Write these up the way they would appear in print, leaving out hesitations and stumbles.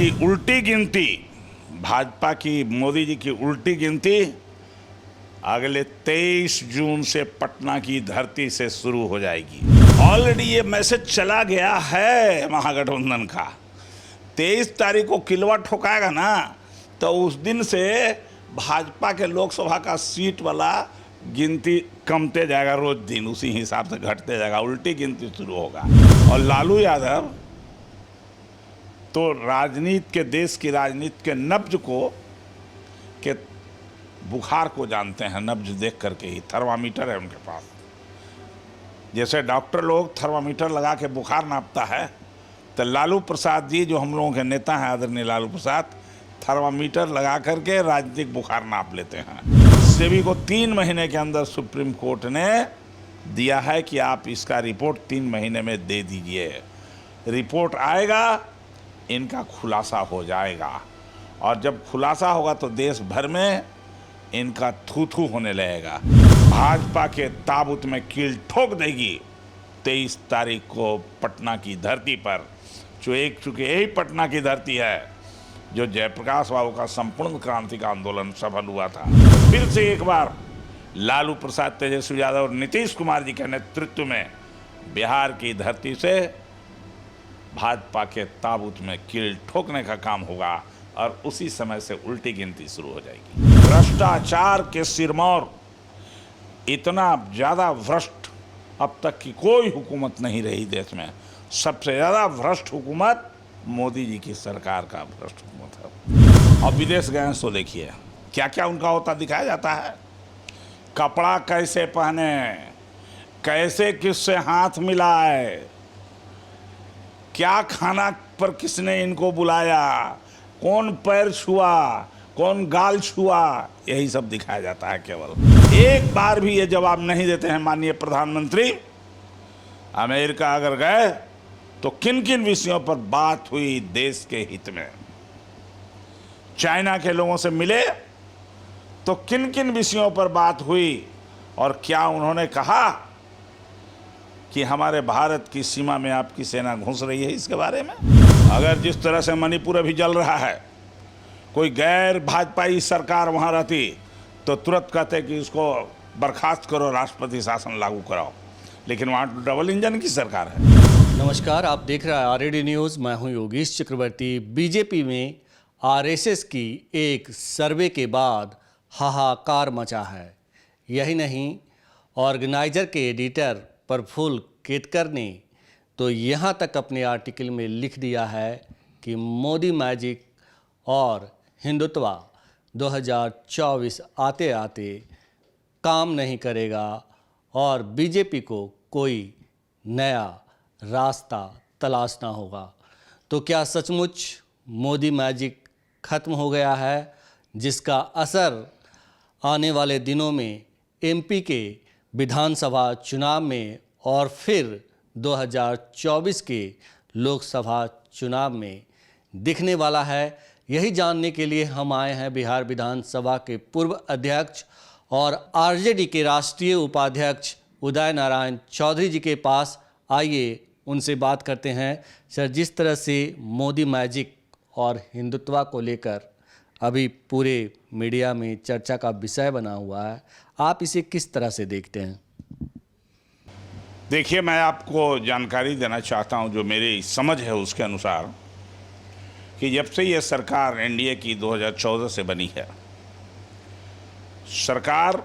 की उल्टी गिनती, भाजपा की, मोदी जी की उल्टी गिनती अगले 23 जून से पटना की धरती से शुरू हो जाएगी। ऑलरेडी ये मैसेज चला गया है महागठबंधन का। 23 तारीख को किलवा ठोकाएगा ना, तो उस दिन से भाजपा के लोकसभा का सीट वाला गिनती कमते जाएगा, रोज दिन उसी हिसाब से घटते जाएगा, उल्टी गिनती शुरू होगा। और लालू यादव तो राजनीति के, देश की राजनीति के नब्ज को, के बुखार को जानते हैं, नब्ज देख करके ही। थर्मामीटर है उनके पास। जैसे डॉक्टर लोग थर्मामीटर लगा के बुखार नापता है, तो लालू प्रसाद जी जो हम लोगों के नेता हैं, आदरणीय लालू प्रसाद, थर्मामीटर लगा करके राजनीतिक बुखार नाप लेते हैं। सेबी को 3 महीने के अंदर सुप्रीम कोर्ट ने दिया है कि आप इसका रिपोर्ट 3 महीने में दे दीजिए। रिपोर्ट आएगा, इनका खुलासा हो जाएगा, और जब खुलासा होगा तो देश भर में इनका थू थू होने लगेगा। भाजपा के ताबूत में कील ठोक देगी 23 तारीख को पटना की धरती पर, चूंकि यही पटना की धरती है जो जयप्रकाश बाबू का संपूर्ण क्रांति का आंदोलन सफल हुआ था। फिर से एक बार लालू प्रसाद, तेजस्वी यादव और नीतीश कुमार जी के नेतृत्व में बिहार की धरती से भाजपा के ताबूत में कील ठोकने का काम होगा, और उसी समय से उल्टी गिनती शुरू हो जाएगी। भ्रष्टाचार के सिरमौर, इतना ज़्यादा भ्रष्ट अब तक की कोई हुकूमत नहीं रही देश में। सबसे ज़्यादा भ्रष्ट हुकूमत मोदी जी की सरकार का भ्रष्ट हुकूमत है। अब विदेश गए तो देखिए क्या क्या उनका होता दिखाया जाता है। कपड़ा कैसे पहने, कैसे किससे हाथ मिलाए, क्या खाना पर किसने इनको बुलाया, कौन पैर छुआ, कौन गाल छुआ, यही सब दिखाया जाता है केवल। एक बार भी ये जवाब नहीं देते हैं माननीय प्रधानमंत्री, अमेरिका अगर गए तो किन किन विषयों पर बात हुई देश के हित में। चाइना के लोगों से मिले तो किन किन विषयों पर बात हुई, और क्या उन्होंने कहा कि हमारे भारत की सीमा में आपकी सेना घुस रही है, इसके बारे में। अगर जिस तरह से मणिपुर अभी जल रहा है, कोई गैर भाजपाई सरकार वहाँ रहती तो तुरंत कहते कि इसको बर्खास्त करो, राष्ट्रपति शासन लागू कराओ, लेकिन वहाँ डबल इंजन की सरकार है। नमस्कार, आप देख रहे हैं आरएडी न्यूज़। मैं हूं योगेश चक्रवर्ती। बीजेपी में आरएसएस की एक सर्वे के बाद हाहाकार मचा है। यही नहीं, ऑर्गेनाइजर के एडिटर प्रफुल्ल केतकर ने तो यहाँ तक अपने आर्टिकल में लिख दिया है कि मोदी मैजिक और हिंदुत्व 2024 आते आते काम नहीं करेगा, और बीजेपी को कोई नया रास्ता तलाशना होगा। तो क्या सचमुच मोदी मैजिक खत्म हो गया है, जिसका असर आने वाले दिनों में एमपी के विधानसभा चुनाव में और फिर 2024 के लोकसभा चुनाव में दिखने वाला है? यही जानने के लिए हम आए हैं बिहार विधानसभा के पूर्व अध्यक्ष और आरजेडी के राष्ट्रीय उपाध्यक्ष उदय नारायण चौधरी जी के पास। आइए उनसे बात करते हैं। सर, जिस तरह से मोदी मैजिक और हिंदुत्व को लेकर अभी पूरे मीडिया में चर्चा का विषय बना हुआ है, आप इसे किस तरह से देखते हैं? देखिए, मैं आपको जानकारी देना चाहता हूं, जो मेरी समझ है उसके अनुसार, कि जब से ये सरकार एनडीए की 2014 से बनी है, सरकार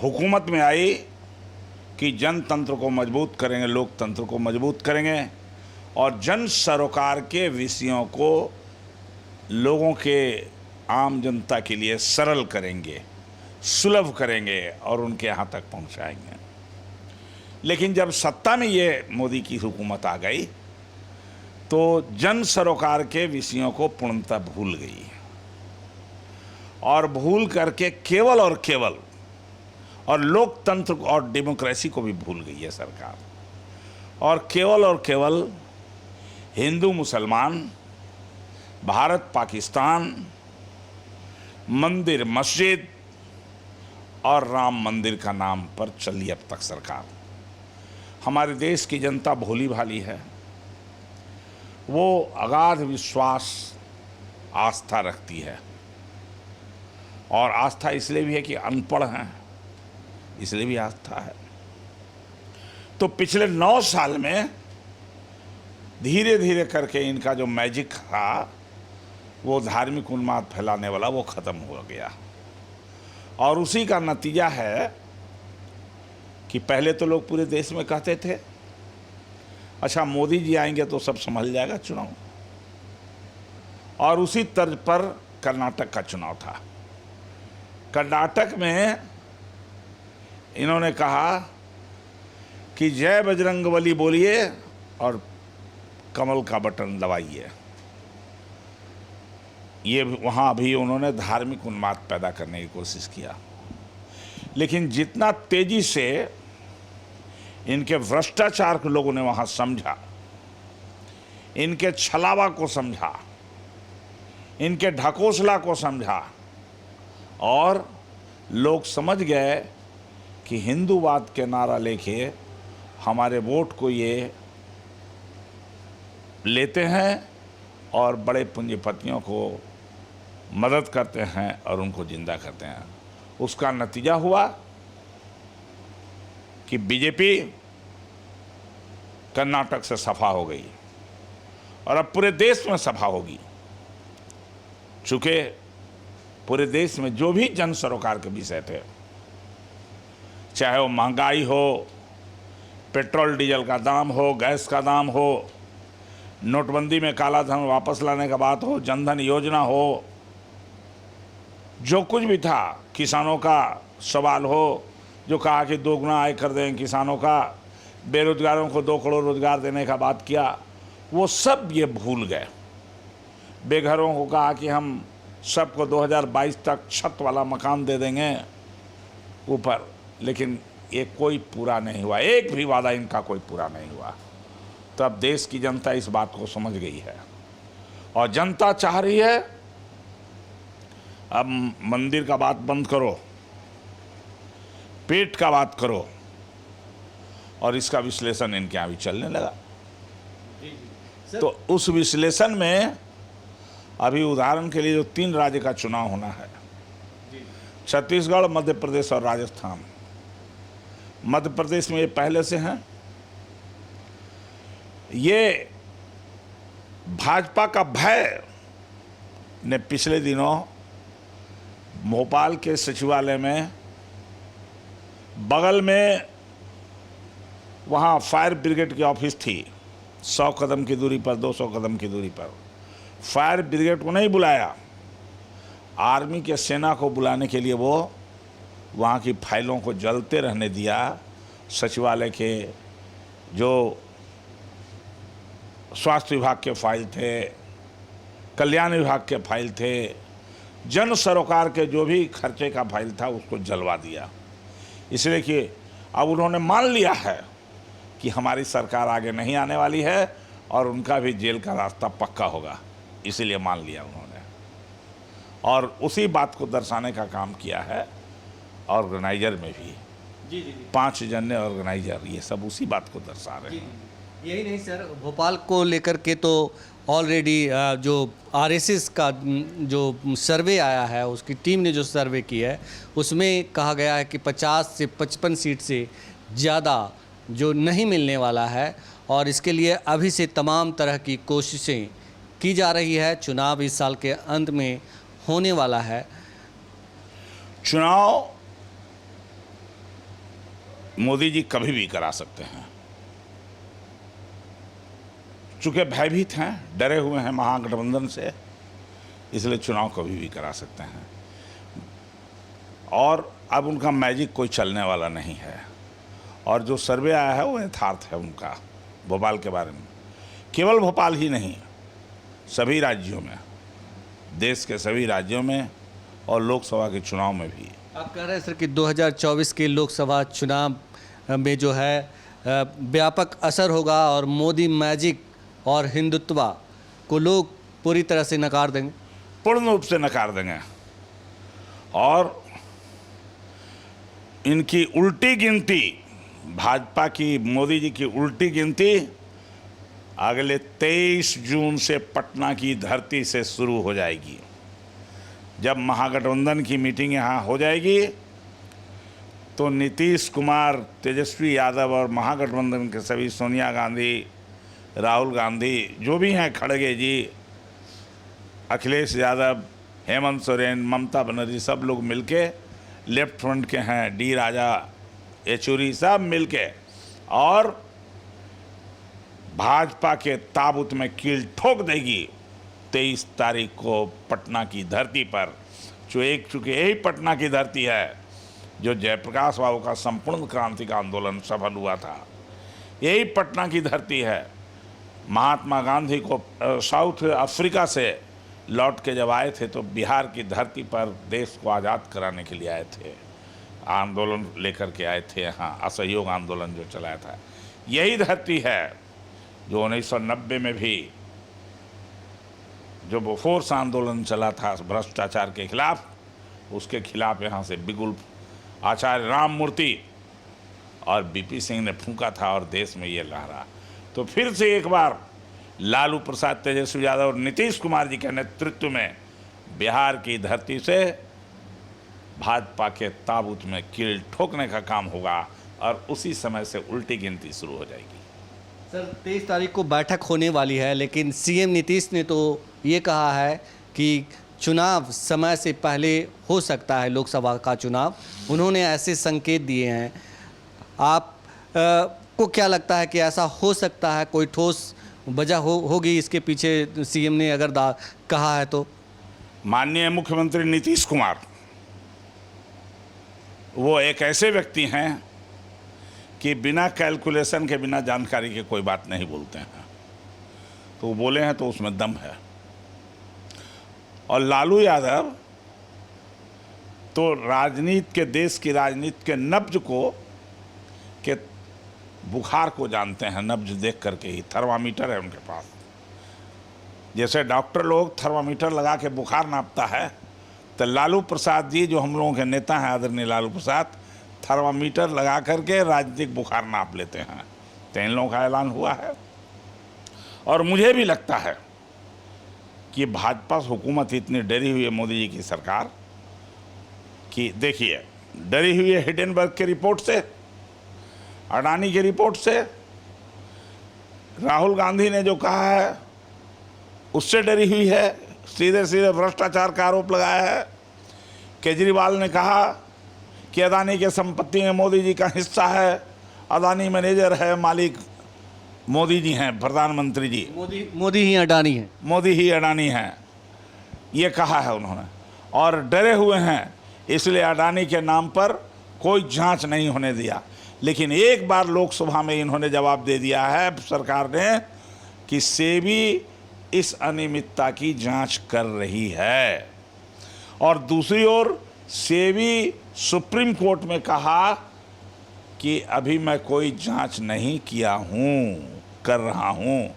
हुकूमत में आई कि जनतंत्र को मजबूत करेंगे, लोकतंत्र को मजबूत करेंगे, और जन सरोकार के विषयों को लोगों के, आम जनता के लिए सरल करेंगे, सुलभ करेंगे और उनके यहाँ तक पहुँचाएंगे। लेकिन जब सत्ता में ये मोदी की हुकूमत आ गई तो जन सरोकार के विषयों को पूर्णतः भूल गई, और भूल करके केवल और केवल, और लोकतंत्र और डेमोक्रेसी को भी भूल गई है सरकार, और केवल हिंदू मुसलमान, भारत पाकिस्तान, मंदिर मस्जिद और राम मंदिर का नाम पर चली अब तक सरकार। हमारे देश की जनता भोली भाली है, वो अगाध विश्वास आस्था रखती है। और आस्था इसलिए भी है कि अनपढ़ हैं, इसलिए भी आस्था है। तो पिछले 9 साल में धीरे धीरे करके इनका जो मैजिक था, वो धार्मिक उन्माद फैलाने वाला, वो ख़त्म हो गया। और उसी का नतीजा है कि पहले तो लोग पूरे देश में कहते थे अच्छा मोदी जी आएंगे तो सब संभल जाएगा चुनाव, और उसी तर्ज पर कर्नाटक का चुनाव था। कर्नाटक में इन्होंने कहा कि जय बजरंगबली बोलिए और कमल का बटन दबाइए। ये वहाँ भी उन्होंने धार्मिक उन्माद पैदा करने की कोशिश किया। लेकिन जितना तेजी से इनके भ्रष्टाचार को लोगों ने वहाँ समझा, इनके छलावा को समझा, इनके ढकोसला को समझा, और लोग समझ गए कि हिंदूवाद के नारा लेके हमारे वोट को ये लेते हैं और बड़े पूंजीपतियों को मदद करते हैं और उनको जिंदा करते हैं। उसका नतीजा हुआ कि बीजेपी कर्नाटक से सफा हो गई और अब पूरे देश में सफा होगी। चूँकि पूरे देश में जो भी जन सरोकार के विषय थे, चाहे वो महंगाई हो, पेट्रोल डीजल का दाम हो, गैस का दाम हो, नोटबंदी में काला धन वापस लाने का बात हो, जनधन योजना हो, जो कुछ भी था, किसानों का सवाल हो, जो कहा कि 2 गुना आय कर दें किसानों का, बेरोजगारों को 2 करोड़ रोजगार देने का बात किया, वो सब ये भूल गए। बेघरों को कहा कि हम सबको 2022 तक छत वाला मकान दे देंगे ऊपर, लेकिन ये कोई पूरा नहीं हुआ, एक भी वादा इनका कोई पूरा नहीं हुआ। तो अब देश की जनता इस बात को समझ गई है और जनता चाह रही है अब मंदिर का बात बंद करो, पेट का बात करो, और इसका विश्लेषण इनके यहाँ भी चलने लगा। तो उस विश्लेषण में अभी उदाहरण के लिए जो 3 राज्य का चुनाव होना है, छत्तीसगढ़, मध्य प्रदेश और राजस्थान। मध्य प्रदेश में ये पहले से हैं। ये भाजपा का भय ने पिछले दिनों भोपाल के सचिवालय में बगल में वहाँ फायर ब्रिगेड की ऑफिस थी, 100 कदम की दूरी पर, 200 कदम की दूरी पर। फायर ब्रिगेड को नहीं बुलाया, आर्मी के सेना को बुलाने के लिए वो वहाँ की फाइलों को जलते रहने दिया। सचिवालय के जो स्वास्थ्य विभाग के फाइल थे, कल्याण विभाग के फाइल थे, जन सरोकार के जो भी खर्चे का फाइल था उसको जलवा दिया। इसलिए कि अब उन्होंने मान लिया है कि हमारी सरकार आगे नहीं आने वाली है और उनका भी जेल का रास्ता पक्का होगा, इसीलिए मान लिया उन्होंने। और उसी बात को दर्शाने का काम किया है ऑर्गेनाइजर में भी। जी 5 जन ऑर्गेनाइजर, ये सब उसी बात को दर्शा रहे हैं। यही नहीं सर, भोपाल को लेकर के तो ऑलरेडी जो आरएसएस का जो सर्वे आया है, उसकी टीम ने जो सर्वे की है, उसमें कहा गया है कि 50 से 55 सीट से ज़्यादा जो नहीं मिलने वाला है, और इसके लिए अभी से तमाम तरह की कोशिशें की जा रही है। चुनाव इस साल के अंत में होने वाला है। चुनाव मोदी जी कभी भी करा सकते हैं, चूँकि भयभीत हैं, डरे हुए हैं महागठबंधन से, इसलिए चुनाव कभी भी करा सकते हैं। और अब उनका मैजिक कोई चलने वाला नहीं है, और जो सर्वे आया है वो यथार्थ है उनका भोपाल के बारे में। केवल भोपाल ही नहीं, सभी राज्यों में, देश के सभी राज्यों में और लोकसभा के चुनाव में भी। आप कह रहे हैं सर कि 2024 के लोकसभा चुनाव में जो है व्यापक असर होगा और मोदी मैजिक और हिंदुत्व को लोग पूरी तरह से नकार देंगे? पूर्ण रूप से नकार देंगे, और इनकी उल्टी गिनती, भाजपा की, मोदी जी की उल्टी गिनती अगले 23 जून से पटना की धरती से शुरू हो जाएगी। जब महागठबंधन की मीटिंग यहाँ हो जाएगी तो नीतीश कुमार, तेजस्वी यादव और महागठबंधन के सभी, सोनिया गांधी, राहुल गांधी, जो भी हैं, खड़गे जी, अखिलेश यादव, हेमंत सोरेन, ममता बनर्जी, सब लोग मिलके, लेफ्ट फ्रंट के हैं डी राजा, येचुरी, सब मिलके और भाजपा के ताबूत में कील ठोक देगी 23 तारीख को पटना की धरती पर। चूँकि यही पटना की धरती है जो जयप्रकाश बाबू का संपूर्ण क्रांति का आंदोलन सफल हुआ था। यही पटना की धरती है। महात्मा गांधी को साउथ अफ्रीका से लौट के जब आए थे तो बिहार की धरती पर देश को आज़ाद कराने के लिए आए थे, आंदोलन लेकर के आए थे यहाँ, असहयोग आंदोलन जो चलाया था। यही धरती है जो 1990 में भी जो बोफोर्स आंदोलन चला था भ्रष्टाचार के खिलाफ, उसके खिलाफ यहाँ से बिगुल आचार्य राममूर्ति और बीपी सिंह ने फूंका था और देश में ये लहरा। तो फिर से एक बार लालू प्रसाद, तेजस्वी यादव और नीतीश कुमार जी के नेतृत्व में बिहार की धरती से भाजपा के ताबूत में कील ठोकने का काम होगा और उसी समय से उल्टी गिनती शुरू हो जाएगी। सर, 23 तारीख को बैठक होने वाली है, लेकिन सीएम नीतीश ने तो ये कहा है कि चुनाव समय से पहले हो सकता है, लोकसभा का चुनाव। उन्होंने ऐसे संकेत दिए हैं। आप को क्या लगता है कि ऐसा हो सकता है? कोई ठोस वजह होगी इसके पीछे, सीएम ने अगर कहा है तो? माननीय मुख्यमंत्री नीतीश कुमार वो एक ऐसे व्यक्ति हैं कि बिना कैलकुलेशन के, बिना जानकारी के कोई बात नहीं बोलते हैं। तो वो बोले हैं तो उसमें दम है। और लालू यादव तो राजनीति के, देश की राजनीति के नब्ज को, के बुखार को जानते हैं, नब्ज देख करके ही। थर्मामीटर है उनके पास। जैसे डॉक्टर लोग थर्मामीटर लगा के बुखार नापता है, तो लालू प्रसाद जी जो हम लोगों के नेता हैं, आदरणीय लालू प्रसाद, थर्मामीटर लगा करके राजनीतिक बुखार नाप लेते हैं। तो इन लोगों का ऐलान हुआ है। और मुझे भी लगता है कि भाजपा हुकूमत इतनी डरी हुई है मोदी जी की सरकार कि, देखिए, डरी हुई है हिडेनबर्ग के रिपोर्ट से, अडानी की रिपोर्ट से, राहुल गांधी ने जो कहा है उससे डरी हुई है, सीधे सीधे भ्रष्टाचार का आरोप लगाया है। केजरीवाल ने कहा कि अदानी के संपत्ति में मोदी जी का हिस्सा है, अदानी मैनेजर है, मालिक मोदी जी हैं, प्रधानमंत्री जी, मोदी ही अडानी है, मोदी ही अडानी हैं, ये कहा है उन्होंने। और डरे हुए हैं, इसलिए अडानी के नाम पर कोई जांच नहीं होने दिया। लेकिन एक बार लोकसभा में इन्होंने जवाब दे दिया है सरकार ने कि सेबी इस अनियमितता की जांच कर रही है। और दूसरी ओर सेबी सुप्रीम कोर्ट में कहा कि अभी मैं कोई जांच नहीं किया हूँ, कर रहा हूँ।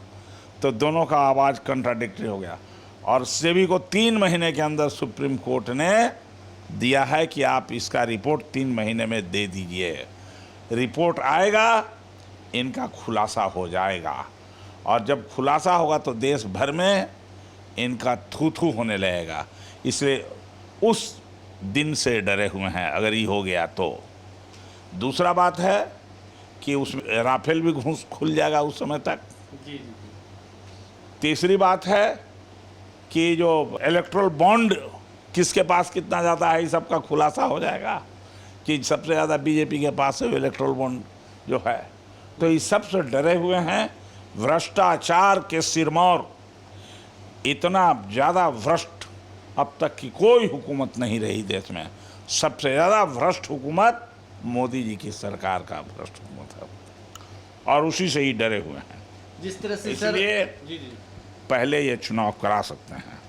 तो दोनों का आवाज़ कंट्राडिक्टरी हो गया। और सेबी को 3 महीने के अंदर सुप्रीम कोर्ट ने दिया है कि आप इसका रिपोर्ट 3 महीने में दे दीजिए। रिपोर्ट आएगा, इनका खुलासा हो जाएगा। और जब खुलासा होगा तो देश भर में इनका थू थू होने लगेगा। इसलिए उस दिन से डरे हुए हैं अगर ये हो गया तो। दूसरा बात है कि उसमें राफेल भी घूस खुल जाएगा उस समय तक। तीसरी बात है कि जो इलेक्ट्रल बॉन्ड किसके पास कितना जाता है, इस सब का खुलासा हो जाएगा कि सबसे ज़्यादा बीजेपी के पास है इलेक्ट्रल बॉन्ड जो है। तो इस सब से डरे हुए हैं। भ्रष्टाचार के सिरमौर, इतना ज़्यादा भ्रष्ट अब तक की कोई हुकूमत नहीं रही देश में। सबसे ज़्यादा भ्रष्ट हुकूमत मोदी जी की सरकार का भ्रष्ट हुकूमत है, और उसी से ही डरे हुए हैं। जिस तरह से इसलिए पहले ये चुनाव करा सकते हैं,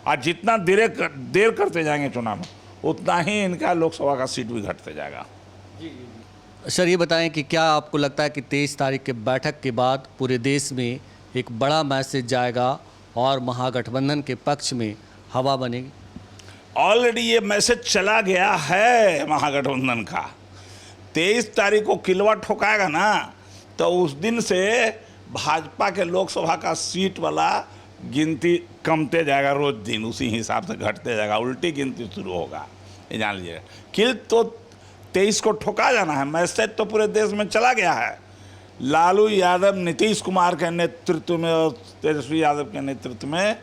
और जितना देर करते जाएंगे चुनाव में, उतना ही इनका लोकसभा का सीट भी घटते जाएगा। सर, ये बताएं कि क्या आपको लगता है कि 23 तारीख के बैठक के बाद पूरे देश में एक बड़ा मैसेज जाएगा और महागठबंधन के पक्ष में हवा बनेगी? ऑलरेडी ये मैसेज चला गया है महागठबंधन का। 23 तारीख को किलवा ठोकाएगा ना, तो उस दिन से भाजपा के लोकसभा का सीट वाला गिनती कमते जाएगा, रोज दिन उसी हिसाब से घटते जाएगा, उल्टी गिनती शुरू होगा, ये जान लीजिएगा। किल तो 23 को ठोका जाना है, मैसेज तो पूरे देश में चला गया है। लालू यादव, नीतीश कुमार के नेतृत्व में और तेजस्वी यादव के नेतृत्व में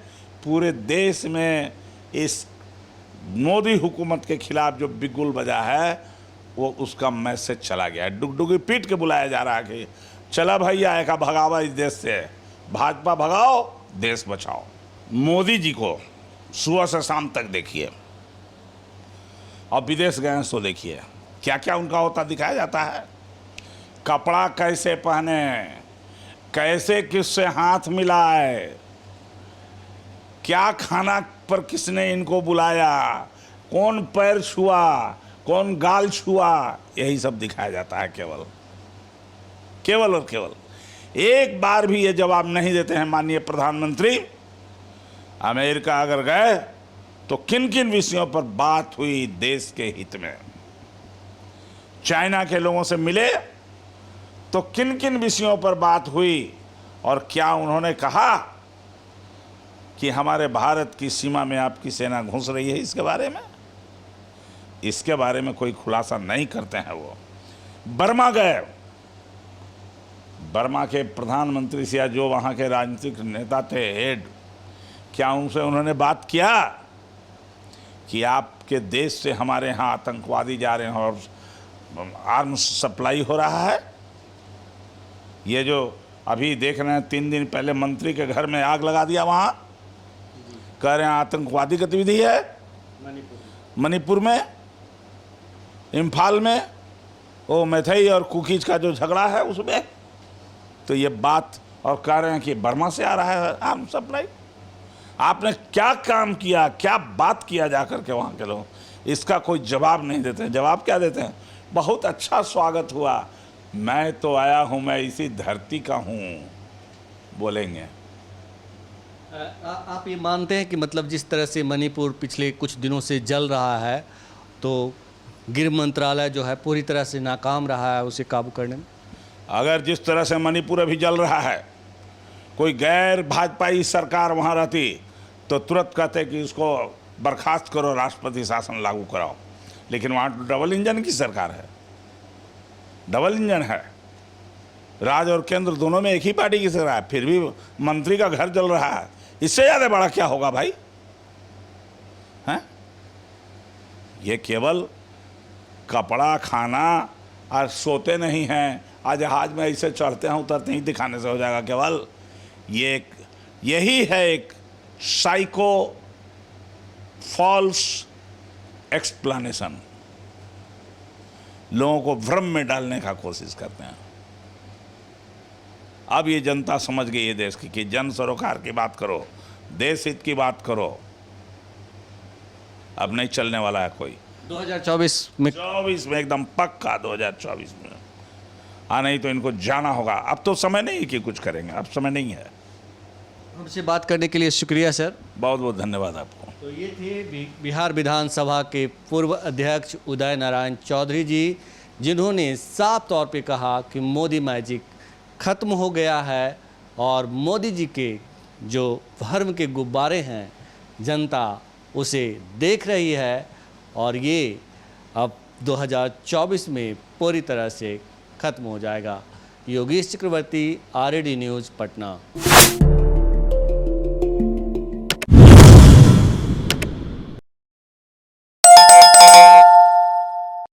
पूरे देश में इस मोदी हुकूमत के खिलाफ जो बिगुल बजा है वो उसका मैसेज चला गया है। डुगडुगी पीट के बुलाया जा रहा है कि चला भैया एक भगावा इस देश से, भाजपा भगाओ देश बचाओ। मोदी जी को सुबह से शाम तक देखिए और विदेश गए तो देखिए क्या क्या उनका होता दिखाया जाता है। कपड़ा कैसे पहने, कैसे किससे हाथ मिलाए, क्या खाना पर किसने इनको बुलाया, कौन पैर छुआ, कौन गाल छुआ, यही सब दिखाया जाता है। केवल केवल और केवल एक बार भी ये जवाब नहीं देते हैं माननीय प्रधानमंत्री। अमेरिका अगर गए तो किन किन विषयों पर बात हुई देश के हित में, चाइना के लोगों से मिले तो किन किन विषयों पर बात हुई और क्या उन्होंने कहा कि हमारे भारत की सीमा में आपकी सेना घुस रही है, इसके बारे में कोई खुलासा नहीं करते हैं। वो बर्मा गए, बर्मा के प्रधानमंत्री से या जो वहाँ के राजनीतिक नेता थे, हेड, क्या उनसे उन्होंने बात किया कि आपके देश से हमारे यहाँ आतंकवादी जा रहे हैं और आर्म्स सप्लाई हो रहा है? ये जो अभी देख रहे हैं 3 दिन पहले मंत्री के घर में आग लगा दिया, वहाँ कह रहे हैं आतंकवादी गतिविधि है मणिपुर में, इम्फाल में, वो मैथई और कुकीज का जो झगड़ा है उसमें। तो ये बात और कह रहे हैं कि बर्मा से आ रहा है आर्म सप्लाई। आपने क्या काम किया, क्या बात किया जाकर के वहाँ के लोग, इसका कोई जवाब नहीं देते हैं। जवाब क्या देते हैं? बहुत अच्छा स्वागत हुआ, मैं तो आया हूँ, मैं इसी धरती का हूँ, बोलेंगे। आप ये मानते हैं कि मतलब जिस तरह से मणिपुर पिछले कुछ दिनों से जल रहा है तो गृह मंत्रालय जो है पूरी तरह से नाकाम रहा है उसे काबू करने में? अगर जिस तरह से मणिपुर अभी जल रहा है, कोई गैर भाजपाई सरकार वहाँ रहती तो तुरंत कहते कि इसको बर्खास्त करो, राष्ट्रपति शासन लागू कराओ। लेकिन वहाँ तो डबल इंजन की सरकार है, डबल इंजन है, राज्य और केंद्र दोनों में एक ही पार्टी की सरकार है, फिर भी मंत्री का घर जल रहा है। इससे ज़्यादा बड़ा क्या होगा भाई? हैं? ये केवल कपड़ा, खाना और सोते नहीं हैं, आज जहाज में ऐसे चढ़ते हैं उतरते ही दिखाने से हो जाएगा केवल। यही है एक साइको फॉल्स एक्सप्लेनेशन, लोगों को भ्रम में डालने का कोशिश करते हैं। अब ये जनता समझ गई है देश की कि जन सरोकार की बात करो, देश हित की बात करो, अब नहीं चलने वाला है कोई। 2024 में एकदम पक्का 2024 में। हाँ, नहीं तो इनको जाना होगा। अब तो समय नहीं कि कुछ करेंगे, अब समय नहीं है। हमसे बात करने के लिए शुक्रिया सर। बहुत बहुत धन्यवाद आपको। तो ये थे बिहार विधानसभा के पूर्व अध्यक्ष उदय नारायण चौधरी जी, जिन्होंने साफ तौर पे कहा कि मोदी मैजिक ख़त्म हो गया है और मोदी जी के जो भर्म के गुब्बारे हैं जनता उसे देख रही है और ये अब 2024 में पूरी तरह से ख़त्म हो जाएगा। योगेश चक्रवर्ती, RAD न्यूज़, पटना।